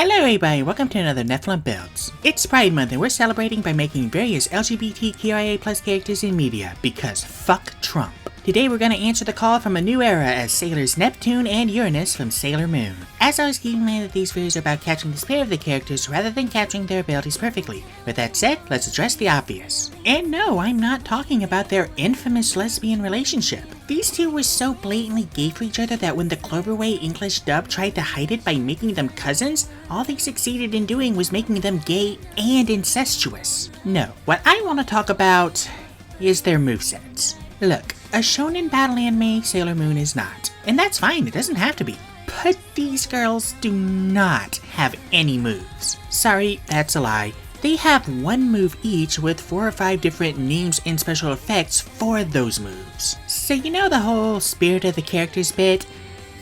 Hello everybody, welcome to another Nephilim Builds. It's Pride Month and we're celebrating by making various LGBTQIA+ characters in media, because fuck Trump. Today we're going to answer the call from a new era as Sailors Neptune and Uranus from Sailor Moon. As I was keeping in mind that these videos are about capturing the spirit of the characters rather than capturing their abilities perfectly. With that said, let's address the obvious. And no, I'm not talking about their infamous lesbian relationship. These two were so blatantly gay for each other that when the Cloverway English dub tried to hide it by making them cousins, all they succeeded in doing was making them gay and incestuous. No, what I want to talk about is their movesets. Look, a shonen battle anime Sailor Moon is not, and that's fine, it doesn't have to be. But these girls do not have any moves. Sorry, that's a lie. They have one move each with 4 or 5 different names and special effects for those moves. So you know the whole spirit of the characters bit?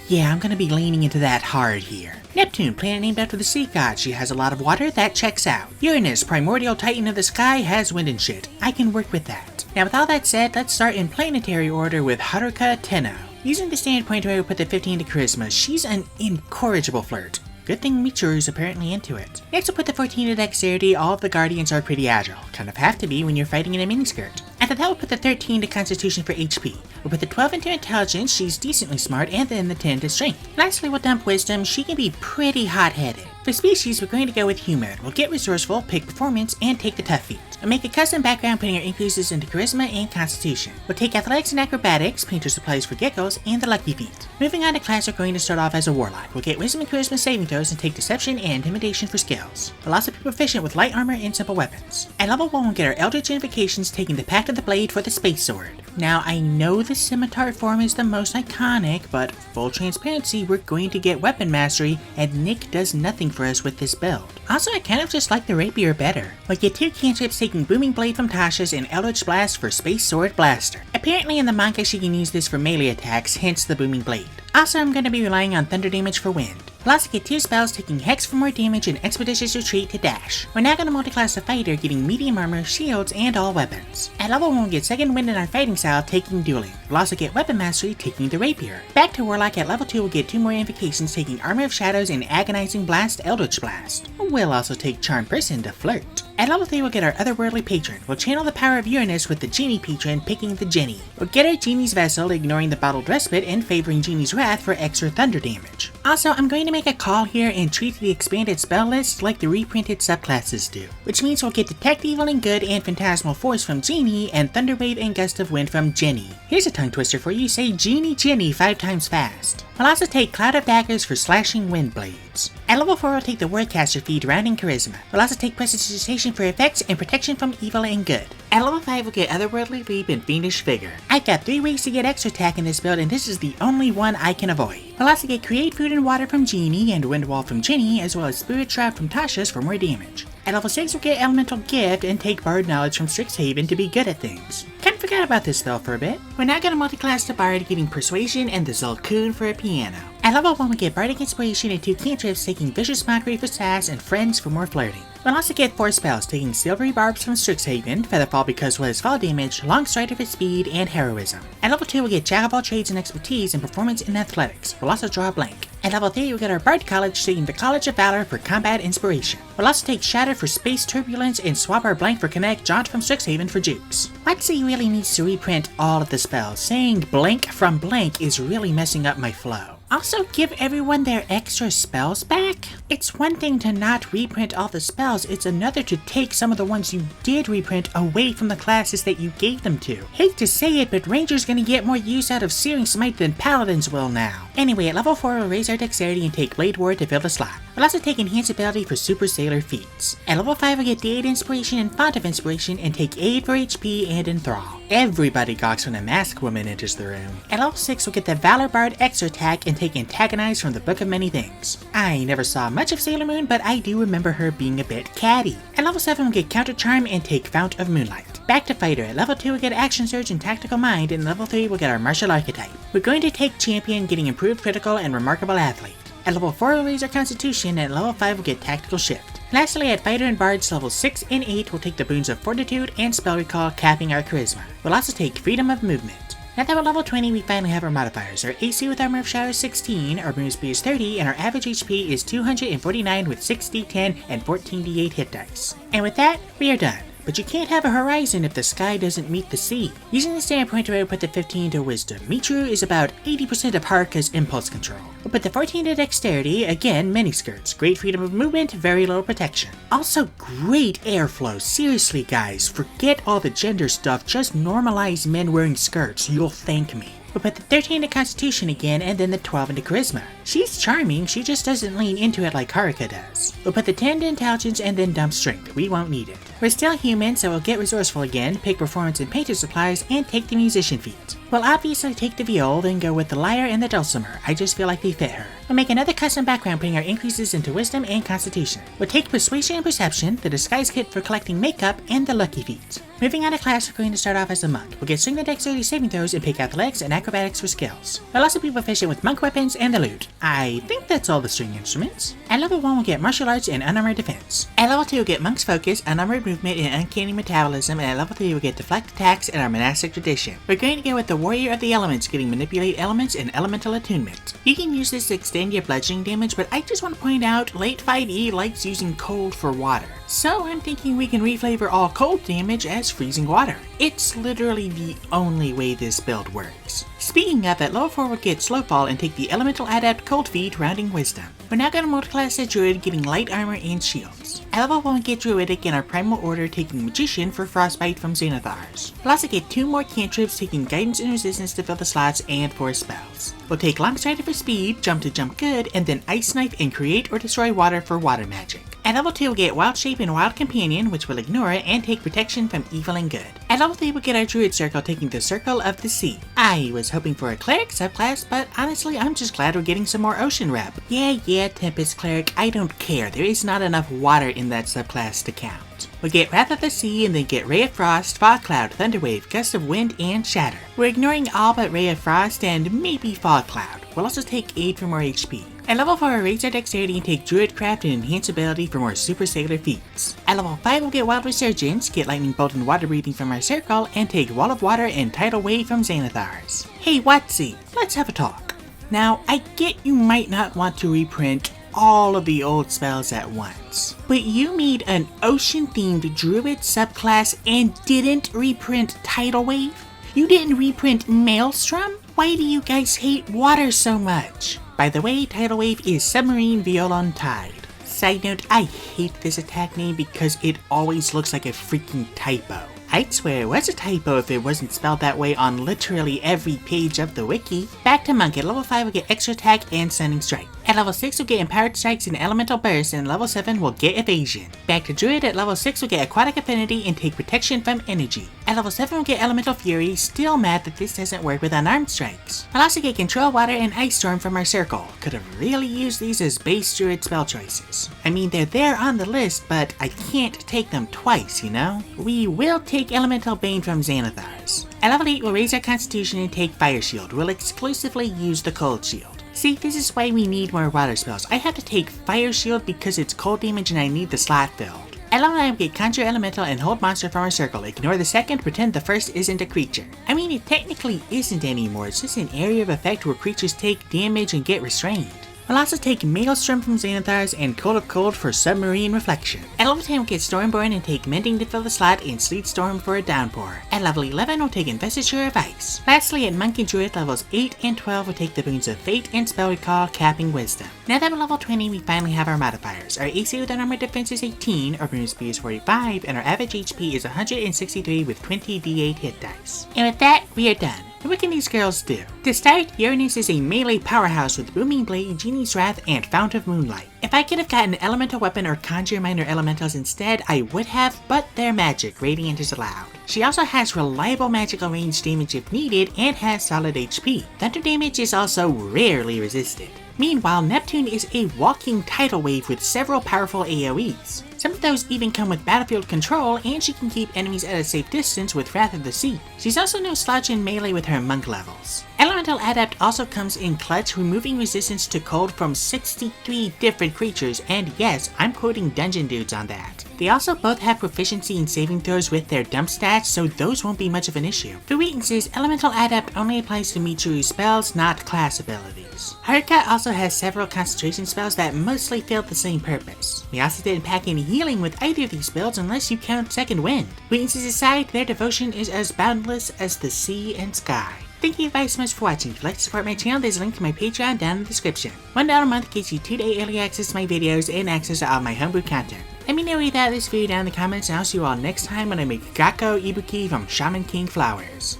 Yeah, I'm gonna be leaning into that hard here. Neptune, planet named after the sea god, she has a lot of water, that checks out. Uranus, primordial titan of the sky, has wind and shit. I can work with that. Now with all that said, let's start in planetary order with Haruka Tenno. Using the standard pointer, I will put the 15 to charisma. She's an incorrigible flirt. Good thing Michiru's apparently into it. Next we'll put the 14 to dexterity. All of the guardians are pretty agile. Kind of have to be when you're fighting in a miniskirt. After that we'll put the 13 to constitution for HP. We'll put the 12 into intelligence, she's decently smart, and then the 10 to strength. Lastly we'll dump wisdom, she can be pretty hot-headed. For species we're going to go with human. We'll get resourceful, pick performance, and take the tough feat. We'll make a custom background putting our increases into charisma and constitution. We'll take athletics and acrobatics, painter supplies for geckos, and the lucky feat. Moving on to class, we're going to start off as a warlock. We'll get wisdom and charisma saving throws and take deception and intimidation for skills. We'll also be proficient with light armor and simple weapons. At level 1 we'll get our eldritch invocations, taking the Pact of the Blade for the space sword. Now I know the scimitar form is the most iconic, but full transparency, we're going to get weapon mastery, and Nick does nothing for us with this build. Also, I kind of just like the rapier better. We'll get 2 cantrips, taking Booming Blade from Tasha's and Eldritch Blast for Space Sword Blaster. Apparently in the manga she can use this for melee attacks, hence the Booming Blade. Also, I'm going to be relying on Thunder damage for wind. We'll also get 2 spells, taking Hex for more damage and Expeditious Retreat to dash. We're now going to multiclass the fighter, getting medium armor, shields, and all weapons. At level 1 we'll get second wind in our fighting style, taking dueling. We'll also get weapon mastery, taking the rapier. Back to warlock, at level 2 we'll get 2 more invocations, taking Armor of Shadows and Agonizing Blast, Eldritch Blast. We'll also take Charm Person to flirt. At level 3 we'll get our otherworldly patron. We'll channel the power of Uranus with the Genie patron, picking the Jenny. We'll get our Genie's vessel, ignoring the bottled respite and favoring Genie's wrath for extra thunder damage. Also, I'm going to make a call here and treat the expanded spell list like the reprinted subclasses do, which means we'll get Detect Evil and Good and Phantasmal Force from Genie and Thunder Wave and Gust of Wind from Jenny. Here's a tongue twister for you, say Genie Jenny 5 times fast. We'll also take Cloud of Daggers for slashing wind blades. At level 4 we'll take the Wordcaster feed, rounding charisma. We'll also take Prestidigitation for effects and protection from evil and good. At level 5 we'll get Otherworldly Leap and Fiendish Vigor. I've got 3 ways to get extra attack in this build, and this is the only one I can avoid. We'll also get Create Food and Water from Genie and Wind Wall from Jenny, as well as Spirit Trap from Tasha's for more damage. At level 6 we'll get Elemental Gift and take Bard Knowledge from Strixhaven to be good at things. Kinda forgot about this spell for a bit. We're now gonna multiclass the Bard, getting Persuasion and the Zulkoon for a piano. At level 1 we get Bardic Inspiration and 2 cantrips, taking Vicious Mockery for sass and Friends for more flirting. We'll also get 4 spells, taking Silvery Barbs from Strixhaven, Featherfall because what is fall damage, Long Strider for speed, and heroism. At level 2 we'll get Jack of all trades and expertise and performance in athletics. We'll also draw a blank. At level 3 we'll get our Bard College, taking the College of Valor for combat inspiration. We'll also take Shatter for space turbulence and swap our blank for Connect Jaunt from Strixhaven for jukes. I'd say he really needs to reprint all of the spells. Saying blank from blank is really messing up my flow. Also, give everyone their extra spells back? It's one thing to not reprint all the spells, it's another to take some of the ones you did reprint away from the classes that you gave them to. Hate to say it, but Ranger's gonna get more use out of Searing Smite than Paladins will now. Anyway, at level 4 we'll raise our dexterity and take Blade Ward to fill the slot. We'll also take Enhance Ability for Super Sailor feats. At level 5 we'll get Deade Inspiration and Font of Inspiration and take Aid for HP and Enthrall. Everybody gawks when a masked woman enters the room. At level 6 we'll get the Valor Bard extra attack and take Antagonize from the Book of Many Things. I never saw much of Sailor Moon, but I do remember her being a bit catty. At level 7 we'll get Counter Charm and take Fount of Moonlight. Back to Fighter. At level 2 we'll get Action Surge and Tactical Mind, and level 3 we'll get our Martial Archetype. We're going to take Champion, getting Improved Critical and Remarkable Athlete. At level 4 we'll raise our Constitution, and at level 5 we'll get Tactical Shift. Lastly, at Fighter and Bards level 6 and 8 we'll take the boons of Fortitude and Spell Recall, capping our Charisma. We'll also take Freedom of Movement. Now that we're level 20, we finally have our modifiers. Our AC with Armor of Shadow is 16, our movement speed is 30, and our average HP is 249 with 6d10 and 14d8 hit dice. And with that, we are done. But you can't have a horizon if the sky doesn't meet the sea. Using the standard pointer, I would put the 15 to Wisdom. Mitru is about 80% of Haruka's impulse control. We'll put the 14 to Dexterity, again, miniskirts. Great freedom of movement, very little protection. Also, great airflow. Seriously, guys, forget all the gender stuff, just normalize men wearing skirts. You'll thank me. We'll put the 13 to Constitution again, and then the 12 into Charisma. She's charming, she just doesn't lean into it like Haruka does. We'll put the 10 to Intelligence and then dump Strength. We won't need it. We're still human, so we'll get Resourceful again, pick Performance and Painter Supplies, and take the Musician feat. We'll obviously take the Viol, then go with the Lyre and the Dulcimer. I just feel like they fit her. We'll make another custom background putting our increases into Wisdom and Constitution. We'll take Persuasion and Perception, the Disguise Kit for collecting makeup, and the Lucky feat. Moving on to class, we're going to start off as a monk. We'll get Strength and Dexterity saving throws and pick Athletics and Acrobatics for skills. We'll also be proficient with monk weapons and the lute. I think that's all the string instruments. At level 1, we'll get Martial Arts and Unarmored Defense. At level 2, we'll get Monk's Focus, Unarmored Movement, and Uncanny Metabolism, and at level 3, we'll get Deflect Attacks and our Monastic Tradition. We're going to go with the Warrior of the Elements, getting Manipulate Elements and Elemental Attunement. You can use this to extend your bludgeoning damage, but I just want to point out, late 5e likes using cold for water. So I'm thinking we can reflavor all cold damage as freezing water. It's literally the only way this build works. Speaking of, at level 4 we'll get Slowfall and take the Elemental Adapt Cold feat, rounding Wisdom. We're now going to multiclass as Druid, getting Light Armor and Shields. At level 1 we get Druidic in our Primal Order, taking Magician for Frostbite from Xanathars. We'll also get 2 more cantrips, taking Guidance and Resistance to fill the slots, and 4 spells. We'll take Longstrider for speed, Jump to jump good, and then Ice Knife and Create or Destroy Water for water magic. At level 2 we'll get Wild Shape and Wild Companion, which will ignore it and take protection from evil and good. At level 3 we'll get our Druid Circle, taking the Circle of the Sea. I was hoping for a Cleric subclass, but honestly I'm just glad we're getting some more Ocean rep. Yeah, Tempest Cleric, I don't care, there is not enough water in that subclass to count. We'll get Wrath of the Sea and then get Ray of Frost, Fog Cloud, Thunderwave, Gust of Wind, and Shatter. We're ignoring all but Ray of Frost and maybe Fog Cloud. We'll also take Aid for more HP. At level 4 we'll raise our Dexterity and take Druidcraft and Enhance Ability for more Super Sailor feats. At level 5 we'll get Wild Resurgence, get Lightning Bolt and Water Breathing from our Circle, and take Wall of Water and Tidal Wave from Xanathars. Hey Watsy, let's have a talk. Now, I get you might not want to reprint all of the old spells at once, but you made an ocean-themed druid subclass and didn't reprint Tidal Wave? You didn't reprint Maelstrom? Why do you guys hate water so much? By the way, Tidal Wave is Submarine Violon Tide. Side note, I hate this attack name because it always looks like a freaking typo. I'd swear it was a typo if it wasn't spelled that way on literally every page of the wiki. Back to Monk, at level 5 we'll get Extra Attack and Stunning Strike. At level 6 we'll get Empowered Strikes and Elemental Burst, and level 7 we'll get Evasion. Back to Druid, at level 6 we'll get Aquatic Affinity and take Protection from Energy. At level 7 we'll get Elemental Fury, still mad that this doesn't work with Unarmed Strikes. I'll also get Control Water and Ice Storm from our Circle. Could have really used these as base Druid spell choices. I mean, they're there on the list, but I can't take them twice, you know? We will take Elemental Bane from Xanathars. At level 8 we'll raise our Constitution and take Fire Shield. We'll exclusively use the Cold Shield. See, this is why we need more water spells. I have to take Fire Shield because it's cold damage and I need the slot filled. At level 9 we get Conjure Elemental and Hold Monster from our Circle. Ignore the second, pretend the first isn't a creature. I mean, it technically isn't anymore, it's just an area of effect where creatures take damage and get restrained. We'll also take Maelstrom from Xanathars and Cold of Cold for Submarine Reflection. At level 10 we'll get Stormborn and take Mending to fill the slot and Sleet Storm for a downpour. At level 11 we'll take Investiture of Ice. Lastly, at Monk and Druid levels 8 and 12 we'll take the Boons of Fate and Spell Recall, capping Wisdom. Now that we're level 20 we finally have our modifiers. Our AC with Unarmored Defense is 18, our movement speed is 45, and our average HP is 163 with 20 d8 hit dice. And with that, we are done. What can these girls do? To start, Uranus is a melee powerhouse with Booming Blade, Genie's Wrath, and Fount of Moonlight. If I could have gotten an elemental weapon or conjure minor elementals instead, I would have, but they're magic, Radiant is allowed. She also has reliable magical range damage if needed, and has solid HP. Thunder damage is also rarely resisted. Meanwhile, Neptune is a walking tidal wave with several powerful AoEs. Some of those even come with battlefield control, and she can keep enemies at a safe distance with Wrath of the Sea. She's also no slouch in melee with her monk levels. Elemental Adept also comes in clutch, removing resistance to cold from 63 different creatures, and yes, I'm quoting Dungeon Dudes on that. They also both have proficiency in saving throws with their dump stats, so those won't be much of an issue. For weaknesses, Elemental Adept only applies to Michiru spells, not class abilities. Haruka also has several concentration spells that mostly fill the same purpose. We also didn't pack any healing with either of these builds unless you count Second Wind. Weaknesses aside, their devotion is as boundless as the sea and sky. Thank you guys so much for watching. If you'd like to support my channel, there's a link to my Patreon down in the description. $1 a month gets you 2-day early access to my videos and access to all my homebrew content. Let me know what you thought of this video down in the comments, and I'll see you all next time when I make Gakko Ibuki from Shaman King Flowers.